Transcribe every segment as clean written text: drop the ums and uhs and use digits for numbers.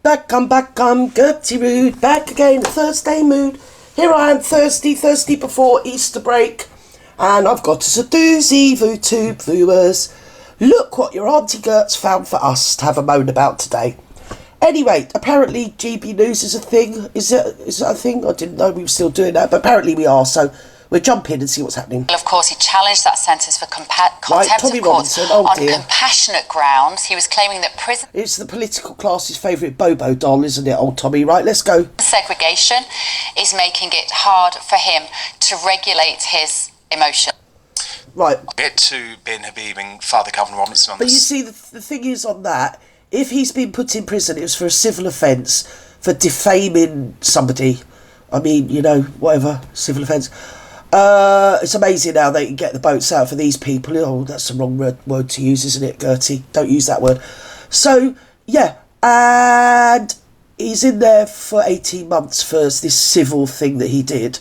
I'm back, I'm Gertie Rude, back again, Thursday mood. Here I am, thirsty before Easter break. And I've got us a doozy, VooTube viewers. Look what your Auntie Gert's found for us to have a moan about today. Anyway, apparently GB News is a thing. Is it a thing? I didn't know we were still doing that, but apparently we are, so we'll jump in and see what's happening. Of course, he challenged that sentence for contempt of court on compassionate grounds. He was claiming that prison... It's the political class's favourite Bobo doll, isn't it, old Tommy? Right, let's go. Segregation is making it hard for him to regulate his emotions. Right. Get to Ben Habib and Father Calvin Robinson on this. But you this. see, the thing is on that, if he's been put in prison, it was for a civil offence, for defaming somebody. I mean, you know, whatever, civil offence. It's amazing how they can get the boats out for these people. Oh, that's the wrong word to use, isn't it, Gertie? Don't use that word. So, yeah, and he's in there for 18 months for this civil thing that he did.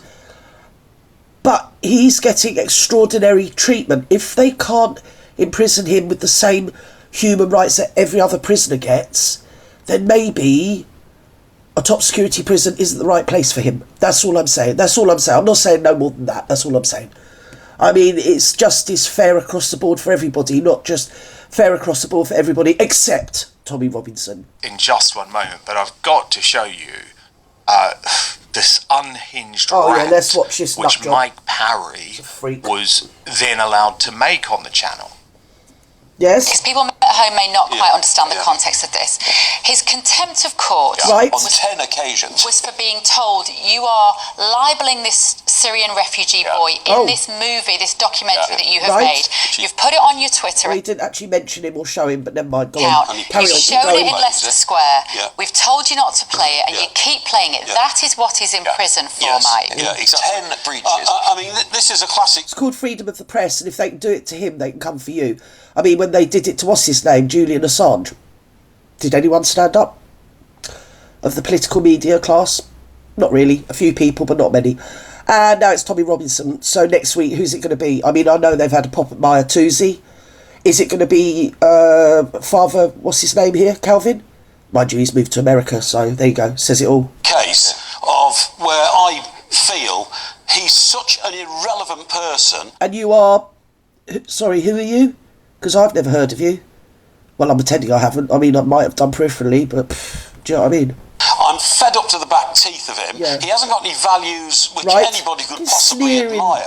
But he's getting extraordinary treatment. If they can't imprison him with the same human rights that every other prisoner gets, then maybe a top security prison isn't the right place for him. That's all I'm saying. I'm not saying no more than that. That's all I'm saying. I mean, it's justice fair across the board for everybody, not just fair across the board for everybody except Tommy Robinson. In just one moment, but I've got to show you this unhinged rant let's watch this which Mike Parry was then allowed to make on the channel. Yes. Because people at home may not quite understand the context of this. His contempt of court on 10 occasions was for being told you are libelling this Syrian refugee boy in this movie, this documentary that you have made. You've put it on your Twitter. Well, he didn't actually mention him or show him, but never mind. Go on. You've shown it in Leicester Square. We've told you not to play it, and you keep playing it. That is what he's in prison for, Mike. Yeah, it's 10 breaches. I mean, this is a classic. It's called freedom of the press, and if they can do it to him, they can come for you. I mean, when they did it to what's his name, Julian Assange, did anyone stand up? Of the political media class? Not really. A few people, but not many. And now it's Tommy Robinson. So next week, who's it going to be? I mean, I know they've had a pop at Maya Tuesday. Is it going to be Father, what's his name here, Calvin? Mind you, he's moved to America, so there you go. Says it all. Case of where I feel he's such an irrelevant person. And you are... Sorry, who are you? Because I've never heard of you. Well, I'm pretending I haven't. I mean, I might have done peripherally, but do you know what I mean? I'm fed up to the back teeth of him. He hasn't got any values which anybody could possibly admire.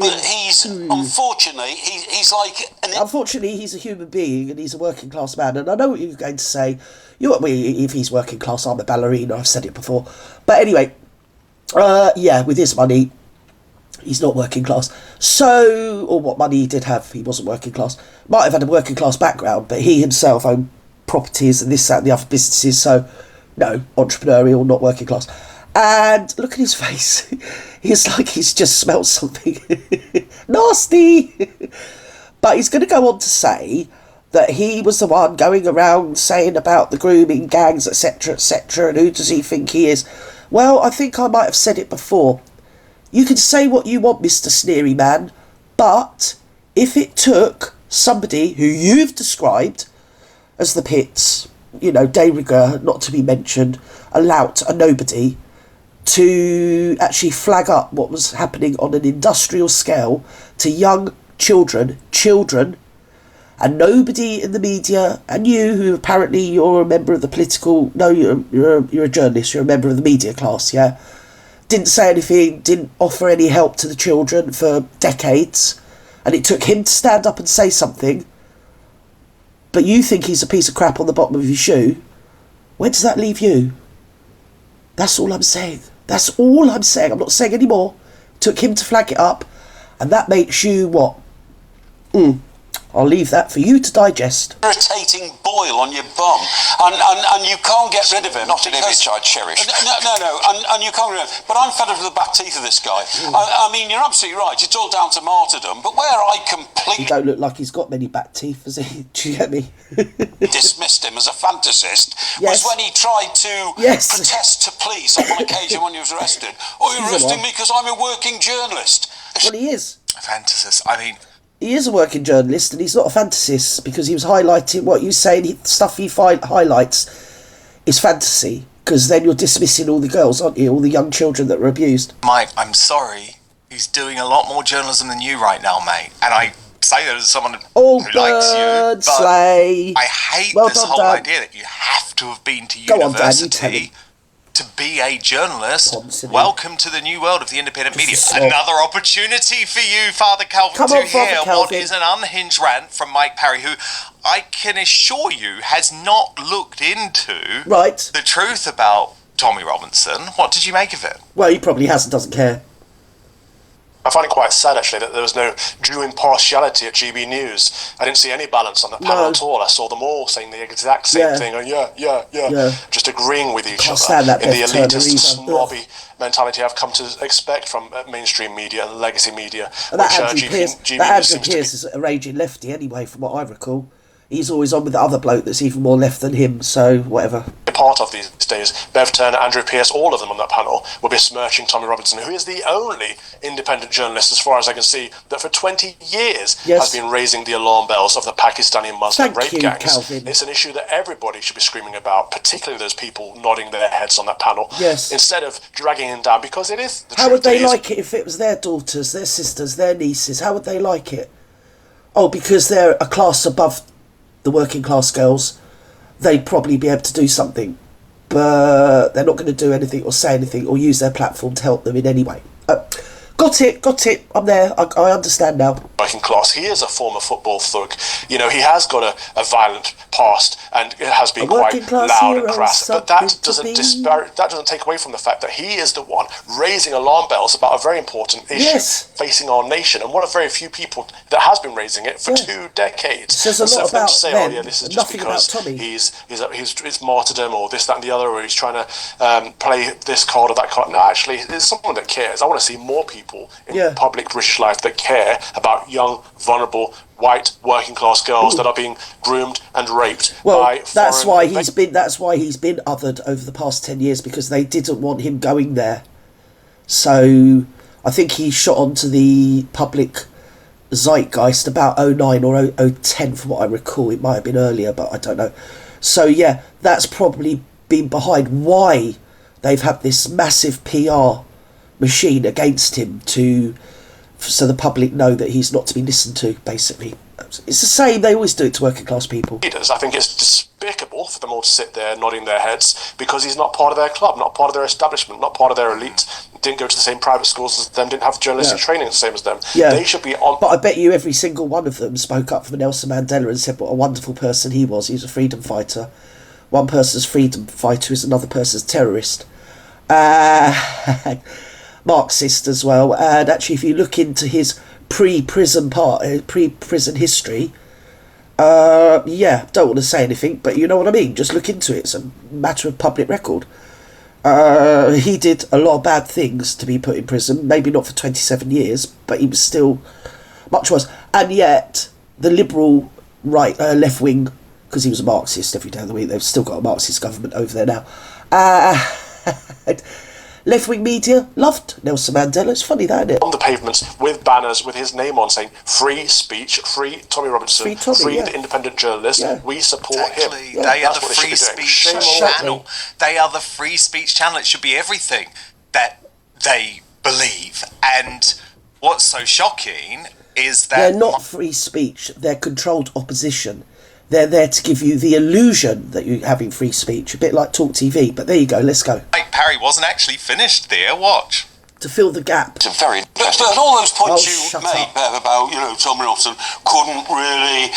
But he's, unfortunately, he's like... Unfortunately, he's a human being and he's a working class man. And I know what you're going to say. If he's working class, I'm a ballerina. I've said it before. But anyway, with his money... He's not working class. So, or what money he did have, he wasn't working class. Might have had a working class background, but he himself owned properties and this, that and the other businesses. So, no, entrepreneurial, not working class. And look at his face. He's like he's just smelled something nasty. But he's going to go on to say that he was the one going around saying about the grooming gangs, etc., etc. And who does he think he is? Well, I think I might have said it before. You can say what you want, Mr. Sneery Man, but if it took somebody who you've described as the pits, you know, de rigueur, not to be mentioned, a lout, a nobody, to actually flag up what was happening on an industrial scale to young children, and nobody in the media, and you, who apparently you're a member of the political, no, you're a journalist, you're a member of the media class, yeah? Didn't say anything, didn't offer any help to the children for decades, and it took him to stand up and say something, but you think he's a piece of crap on the bottom of your shoe. Where does that leave you? That's all I'm saying. That's all I'm saying. I'm not saying any more. It took him to flag it up, and that makes you what? I'll leave that for you to digest. Irritating boil on your bum, and you can't get rid of him. Not an image I cherish. No, and you can't get rid of him. But I'm fed up with the back teeth of this guy. I mean, you're absolutely right. It's all down to martyrdom. But where I completely... He don't look like he's got many back teeth, does he? Do you get me? dismissed him as a fantasist was when he tried to protest to police on one occasion when he was arrested. Oh, you're arresting me because I'm a working journalist. Well, he is. A fantasist. I mean... He is a working journalist, and he's not a fantasist, because he was highlighting what you say, stuff he highlights is fantasy, because then you're dismissing all the girls, aren't you? All the young children that were abused. Mike, I'm sorry. He's doing a lot more journalism than you right now, mate. And I say that as someone who likes you, but Slay. I hate this whole idea that you have to have been to university to be a journalist. Welcome to the new world of the independent media. Another opportunity for you, Father Calvin, to hear what is an unhinged rant from Mike Parry, who I can assure you has not looked into the truth about Tommy Robinson. What did you make of it? Well, he probably hasn't, doesn't care. I find it quite sad, actually, that there was no due impartiality at GB News. I didn't see any balance on that panel at all. I saw them all saying the exact same thing. Just agreeing with each other in the elitist, snobby mentality I've come to expect from mainstream media and legacy media. And that Andrew Pearce is a raging lefty anyway, from what I recall. He's always on with the other bloke that's even more left than him, so whatever. Part of these days, Bev Turner, Andrew Pearce, all of them on that panel will be besmirching Tommy Robinson, who is the only independent journalist, as far as I can see, that for 20 years has been raising the alarm bells of the Pakistani Muslim rape gangs. Calvin. It's an issue that everybody should be screaming about, particularly those people nodding their heads on that panel, instead of dragging him down, because it is the truth. How would they like it if it was their daughters, their sisters, their nieces? How would they like it? Oh, because they're a class above the working class girls, they'd probably be able to do something, but they're not going to do anything or say anything or use their platform to help them in any way. Got it, I'm there, I understand now. Working class, he is a former football thug. You know, he has got a violent past and it has been quite loud and crass, but that doesn't take away from the fact that he is the one raising alarm bells about a very important issue facing our nation, and one of very few people that has been raising it for 2 decades. Says a lot about them, this is just because he's martyrdom or this, that and the other, or he's trying to play this card or that card. No, actually, there's someone that cares. I want to see more people in public British life that care about young, vulnerable, white, working class girls that are being groomed and raped by that's why he's been othered over the past 10 years, because they didn't want him going there. So I think he shot onto the public zeitgeist about 09 or 010 from what I recall. It might have been earlier, but I don't know. So yeah, that's probably been behind why they've had this massive PR machine against him, so the public know that he's not to be listened to, basically. It's the same, they always do it to working class people. I think it's despicable for them all to sit there nodding their heads, because he's not part of their club, not part of their establishment, not part of their elite, didn't go to the same private schools as them, didn't have journalistic training the same as them. They should be on. But I bet you every single one of them spoke up for Nelson Mandela and said what a wonderful person he was. He was a freedom fighter. One person's freedom fighter is another person's terrorist. Marxist as well, and actually if you look into his pre-prison history, don't want to say anything, but you know what I mean, just look into it, it's a matter of public record. He did a lot of bad things to be put in prison, maybe not for 27 years, but he was still much worse, and yet the liberal left wing, because he was a Marxist every day of the week, they've still got a Marxist government over there now, left-wing media loved Nelson Mandela. It's funny, that, isn't it? On the pavements with banners with his name on, saying free speech, free Tommy Robinson, free the independent journalist, we support him. They are the free speech channel. They are the free speech channel. It should be everything that they believe. And what's so shocking is that they're not free speech, they're controlled opposition. They're there to give you the illusion that you're having free speech, a bit like Talk TV, but there you go, let's go. Mike Parry wasn't actually finished there, watch. To fill the gap. But all those points you made, Bev, about, Tommy Robinson couldn't really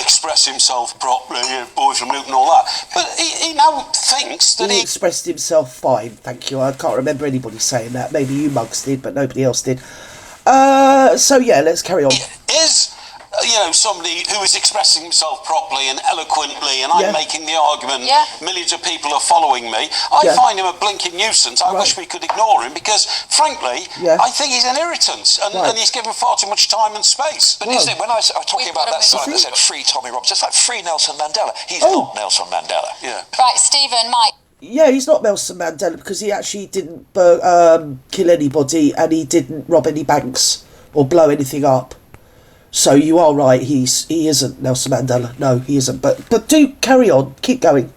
express himself properly, boy from Luton and all that, but he now thinks that he expressed himself fine, thank you. I can't remember anybody saying that. Maybe you mugs did, but nobody else did. So yeah, let's carry on. Is somebody who is expressing himself properly and eloquently, and I'm making the argument, millions of people are following me. I find him a blinking nuisance. I wish we could ignore him, because, frankly, I think he's an irritant, and he's given far too much time and space. But isn't it, when I was talking about that side that said free Tommy Robinson, it's like free Nelson Mandela. He's not Nelson Mandela. Right, Stephen, Mike. Yeah, he's not Nelson Mandela, because he actually didn't kill anybody, and he didn't rob any banks or blow anything up. So you are right, he isn't Nelson Mandela. No, he isn't. But do carry on, keep going.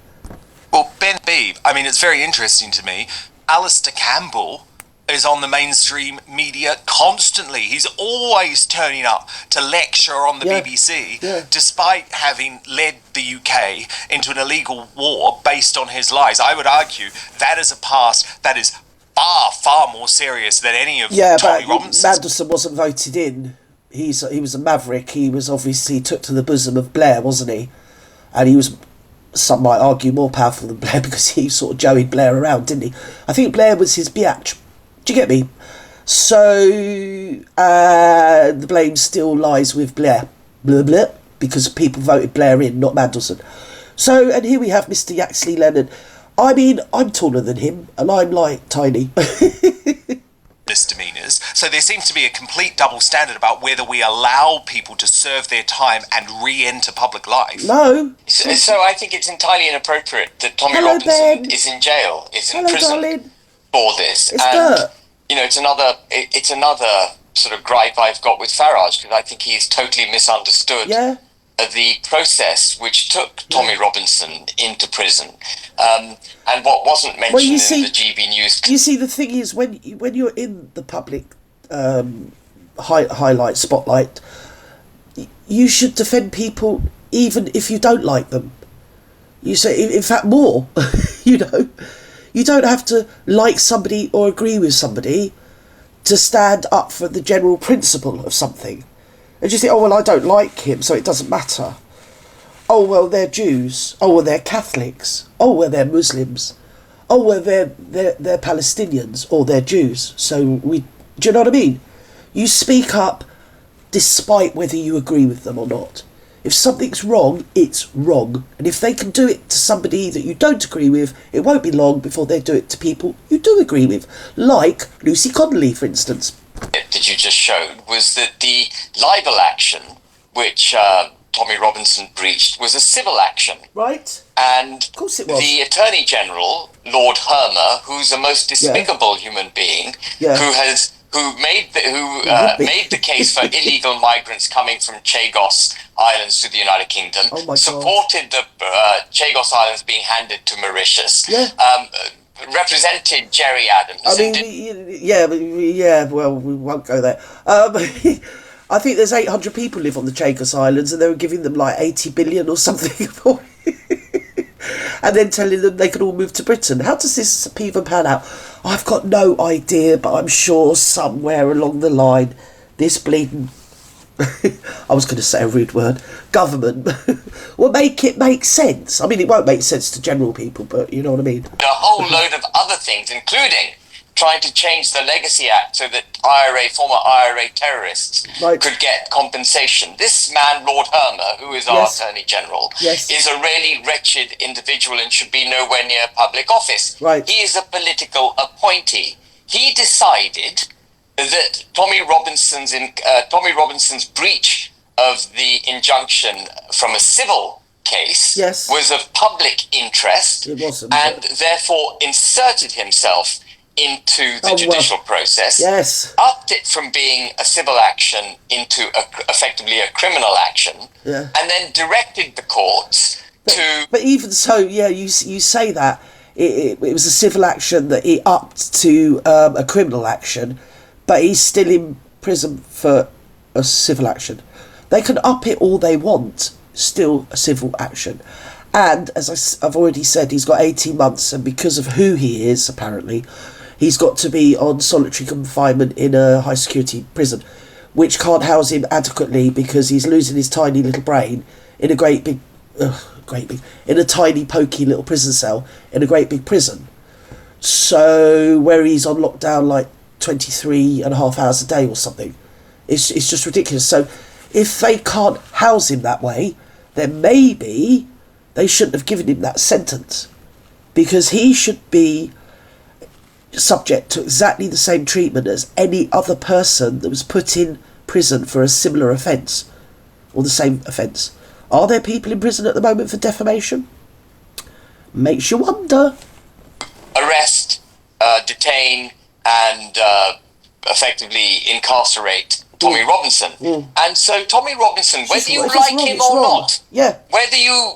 Well, Ben Steve, I mean, it's very interesting to me. Alistair Campbell is on the mainstream media constantly. He's always turning up to lecture on the BBC, despite having led the UK into an illegal war based on his lies. I would argue that is a past that is far, far more serious than any of Tommy Robinson's. Mandelson wasn't voted in. He was a maverick. He was obviously took to the bosom of Blair, wasn't he? And he was, some might argue, more powerful than Blair because he sort of joeyed Blair around, didn't he? I think Blair was his biatch. Do you get me? So the blame still lies with Blair. Blah, blah, because people voted Blair in, not Mandelson. So, and here we have Mr. Yaxley Leonard. I mean, I'm taller than him, and I'm, like, tiny. Misdemeanors. So there seems to be a complete double standard about whether we allow people to serve their time and re-enter public life. No. So I think it's entirely inappropriate that Tommy Robinson is in jail, is in prison for this. It's dirt. You know, it's another sort of gripe I've got with Farage, because I think he's totally misunderstood the process which took Tommy Robinson into prison, and what wasn't mentioned in the GB News. You see, the thing is, when you're in the public highlight spotlight, you should defend people even if you don't like them. You say, in fact, more. You know. You don't have to like somebody or agree with somebody to stand up for the general principle of something. And you think, oh, well, I don't like him, so it doesn't matter. Oh, well, they're Jews. Oh, well, they're Catholics. Oh, well, they're Muslims. Oh, well, they're Palestinians, or they're Jews. So do you know what I mean? You speak up despite whether you agree with them or not. If something's wrong, it's wrong. And if they can do it to somebody that you don't agree with, it won't be long before they do it to people you do agree with. Like Lucy Connolly, for instance. That you just showed was that the libel action, which Tommy Robinson breached, was a civil action. Right. And of course it was. The Attorney General, Lord Hermer, who's a most despicable human being, who made the case for illegal migrants coming from Chagos Islands to the United Kingdom, supported the Chagos Islands being handed to Mauritius, represented Jerry Adams. I mean, well, we won't go there. I think there's 800 people live on the Chagos Islands, and they were giving them like 80 billion or something, and then telling them they could all move to Britain. How does this even pan out? I've got no idea, but I'm sure somewhere along the line, this bleeding, I was going to say a rude word, government will make it make sense. I mean, it won't make sense to general people, but you know what I mean. A whole load of other things, including trying to change the Legacy Act so that former IRA terrorists could get compensation. This man, Lord Hermer, who is our Attorney General, is a really wretched individual and should be nowhere near public office. Right. He is a political appointee. He decided that Tommy Robinson's breach of the injunction from a civil case was of public interest, and therefore inserted himself into the judicial process, upped it from being a civil action into effectively a criminal action, and then directed the courts to... But even so, you say that, it was a civil action that he upped to a criminal action, but he's still in prison for a civil action. They can up it all they want, still a civil action. And, as I've already said, he's got 18 months, and because of who he is, apparently, he's got to be on solitary confinement in a high-security prison, which can't house him adequately because he's losing his tiny little brain in a in a tiny, pokey little prison cell in a great big prison. So, where he's on lockdown like 23 and a half hours a day or something. It's just ridiculous. So, if they can't house him that way, then maybe they shouldn't have given him that sentence, because he should be subject to exactly the same treatment as any other person that was put in prison for a similar offence or the same offence. Are there people in prison at the moment for defamation? Makes you wonder. Arrest, detain, and effectively incarcerate Tommy Robinson. And so Tommy Robinson, whether you like him or not, whether you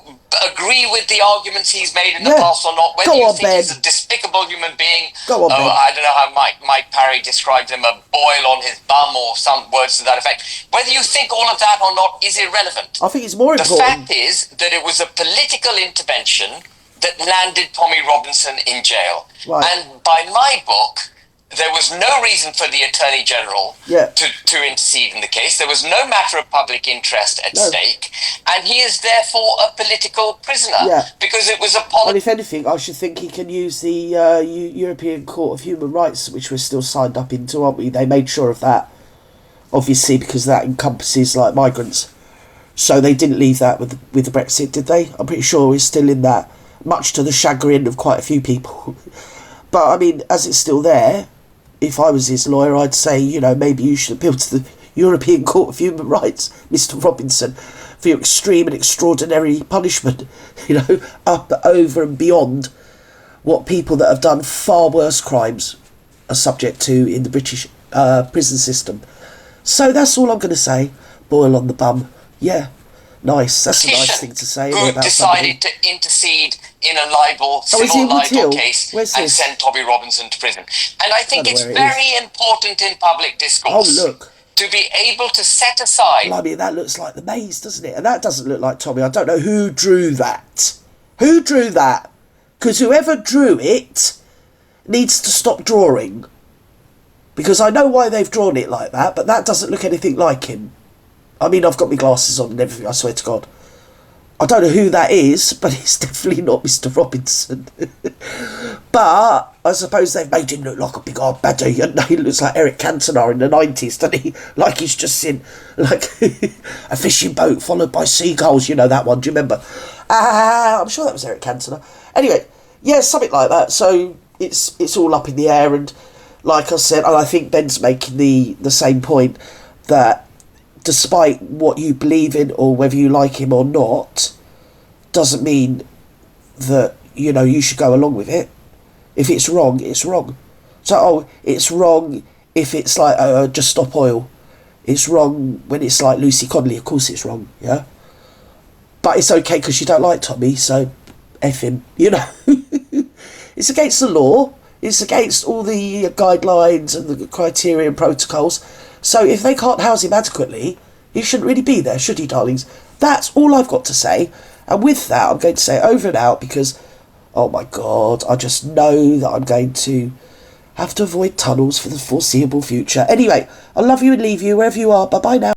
agree with the arguments he's made in the past or not, whether you think he's a despicable human being, I don't know how Mike Parry described him, a boil on his bum or some words to that effect, whether you think all of that or not is irrelevant. I think it's more important. The fact is that it was a political intervention that landed Tommy Robinson in jail. Right. And by my book, there was no reason for the Attorney General to intercede in the case. There was no matter of public interest at stake. And he is therefore a political prisoner because it was a Well, if anything, I should think he can use the European Court of Human Rights, which we're still signed up into, aren't we? They made sure of that, obviously, because that encompasses, like, migrants. So they didn't leave that with the Brexit, did they? I'm pretty sure he's still in that, much to the chagrin of quite a few people. But, I mean, as it's still there, if I was his lawyer, I'd say, you know, maybe you should appeal to the European Court of Human Rights, Mr. Robinson, for your extreme and extraordinary punishment, you know, up, over and beyond what people that have done far worse crimes are subject to in the British prison system. So that's all I'm going to say. Boil on the bum. Yeah, nice. That's a nice thing to say. Who decided to intercede in a civil libel case and send Tommy Robinson to prison. And I think it's very important in public discourse to be able to set aside... Well, I mean, that looks like the maze, doesn't it? And that doesn't look like Tommy. I don't know who drew that. Who drew that? Because whoever drew it needs to stop drawing. Because I know why they've drawn it like that, but that doesn't look anything like him. I mean, I've got my glasses on and everything, I swear to God. I don't know who that is, but it's definitely not Mr. Robinson. But I suppose they've made him look like a big old baddie, and he looks like Eric Cantona in the 90s, doesn't he? Like he's just seen like a fishing boat followed by seagulls, you know that one, do you remember? I'm sure that was Eric Cantona. Anyway, yeah, something like that. So it's all up in the air, and like I said, and I think Ben's making the same point, that despite what you believe in or whether you like him or not, doesn't mean that, you know, you should go along with it. If it's wrong, it's wrong. So, it's wrong if it's like, just stop oil. It's wrong when it's like Lucy Connolly. Of course it's wrong, yeah? But it's okay because you don't like Tommy, so F him, you know? It's against the law. It's against all the guidelines and the criteria and protocols. So if they can't house him adequately, he shouldn't really be there, should he, darlings? That's all I've got to say. And with that, I'm going to say over and out because, oh my God, I just know that I'm going to have to avoid tunnels for the foreseeable future. Anyway, I love you and leave you wherever you are. Bye-bye now.